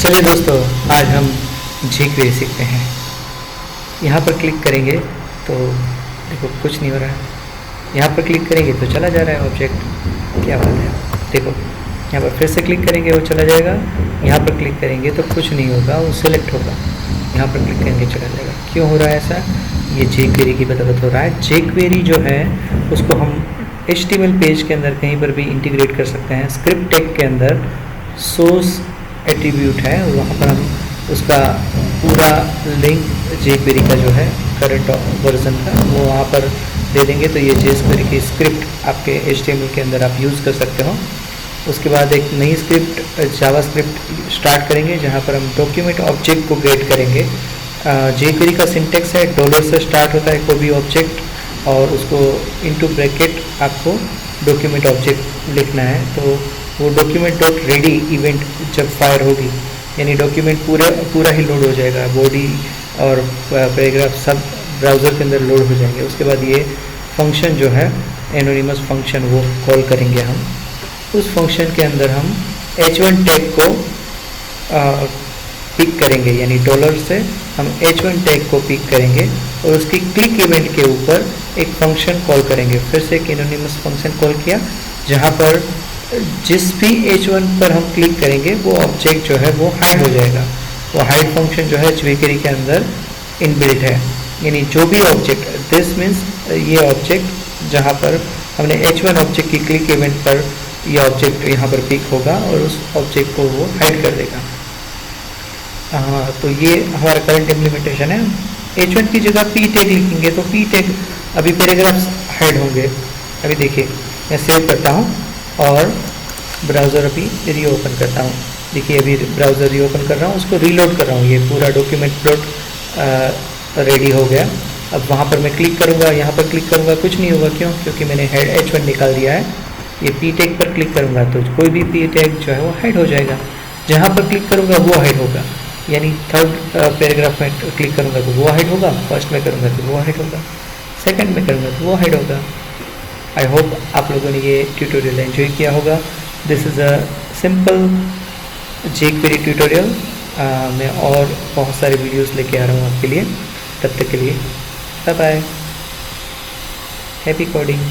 चलिए दोस्तों, आज हम jQuery सीखते हैं। यहाँ पर क्लिक करेंगे तो देखो कुछ नहीं हो रहा है। यहाँ पर क्लिक करेंगे तो चला जा रहा है ऑब्जेक्ट। क्या बात है, देखो यहाँ पर फिर से क्लिक करेंगे वो चला जाएगा। यहाँ पर क्लिक करेंगे तो कुछ नहीं होगा, वो सिलेक्ट होगा। यहाँ पर क्लिक करेंगे चला जाएगा। क्यों हो रहा है ऐसा? ये jQuery की बदौलत हो रहा है। jQuery जो है उसको हम HTML पेज के अंदर कहीं पर भी इंटीग्रेट कर सकते हैं। स्क्रिप्ट टैग के अंदर सोर्स एट्रीब्यूट है, वहाँ पर हम उसका पूरा लिंक jQuery का जो है करंट वर्जन का वो वहाँ पर दे देंगे। तो ये jQuery की स्क्रिप्ट आपके HTML के अंदर आप यूज़ कर सकते हो। उसके बाद एक नई स्क्रिप्ट जावास्क्रिप्ट स्टार्ट करेंगे जहाँ पर हम डॉक्यूमेंट ऑब्जेक्ट को गेट करेंगे। jQuery का सिंटेक्स है डॉलर से स्टार्ट होता है कोई भी ऑब्जेक्ट और उसको इनटू ब्रैकेट आपको डॉक्यूमेंट ऑब्जेक्ट लिखना है। तो वो डॉक्यूमेंट डॉट रेडी इवेंट जब फायर होगी यानी डॉक्यूमेंट पूरा ही लोड हो जाएगा, बॉडी और पैराग्राफ सब ब्राउज़र के अंदर लोड हो जाएंगे। उसके बाद ये फंक्शन जो है एनोनिमस फंक्शन वो कॉल करेंगे हम। उस फंक्शन के अंदर हम h1 टैग को पिक करेंगे यानी डॉलर से हम h1 टैग को पिक करेंगे और उसकी क्लिक इवेंट के ऊपर एक फंक्शन कॉल करेंगे। फिर से एक एनोनिमस फंक्शन कॉल किया जहाँ पर जिस भी h1 पर हम क्लिक करेंगे वो ऑब्जेक्ट जो है वो हाइड हो जाएगा। वो हाइड फंक्शन जो है jQuery के अंदर इनबिल्ट है, यानी जो भी ऑब्जेक्ट, दिस मीन्स ये ऑब्जेक्ट जहाँ पर हमने h1 ऑब्जेक्ट की क्लिक इवेंट पर ये ऑब्जेक्ट यहाँ पर पिक होगा और उस ऑब्जेक्ट को वो हाइड कर देगा। तो ये हमारा करंट इम्प्लीमेंटेशन है। h1 की जगह p टैग लिखेंगे तो p टैग अभी पैराग्राफ्स हाइड होंगे। अभी देखिए मैं सेव करता हूँ और ब्राउज़र अभी रीओपन करता हूँ। देखिए अभी ब्राउज़र रीओपन कर रहा हूँ, उसको रीलोड कर रहा हूँ। ये पूरा डॉक्यूमेंट डॉट रेडी हो गया। अब वहाँ पर मैं क्लिक करूँगा, यहाँ पर क्लिक करूँगा, कुछ नहीं होगा। क्यों? क्योंकि मैंने हेड h1 निकाल दिया है। ये p टैग पर क्लिक करूँगा तो कोई भी p टैग जो है वो हाइड हो जाएगा। जहाँ पर क्लिक करूँगा वो हाइड होगा, यानी थर्ड पैराग्राफ में क्लिक करूँगा तो वो हाइड होगा, फर्स्ट में करूँगा तो वो हाइड होगा, सेकंड में करूँगा तो वो हाइड होगा। आई होप आप लोगों ने ये ट्यूटोरियल एंजॉय किया होगा। This is a simple jQuery tutorial. मैं और बहुत सारे वीडियोस लेके आ रहा हूँ आपके लिए। तब तक के लिए बाय बाय, हैप्पी कोडिंग।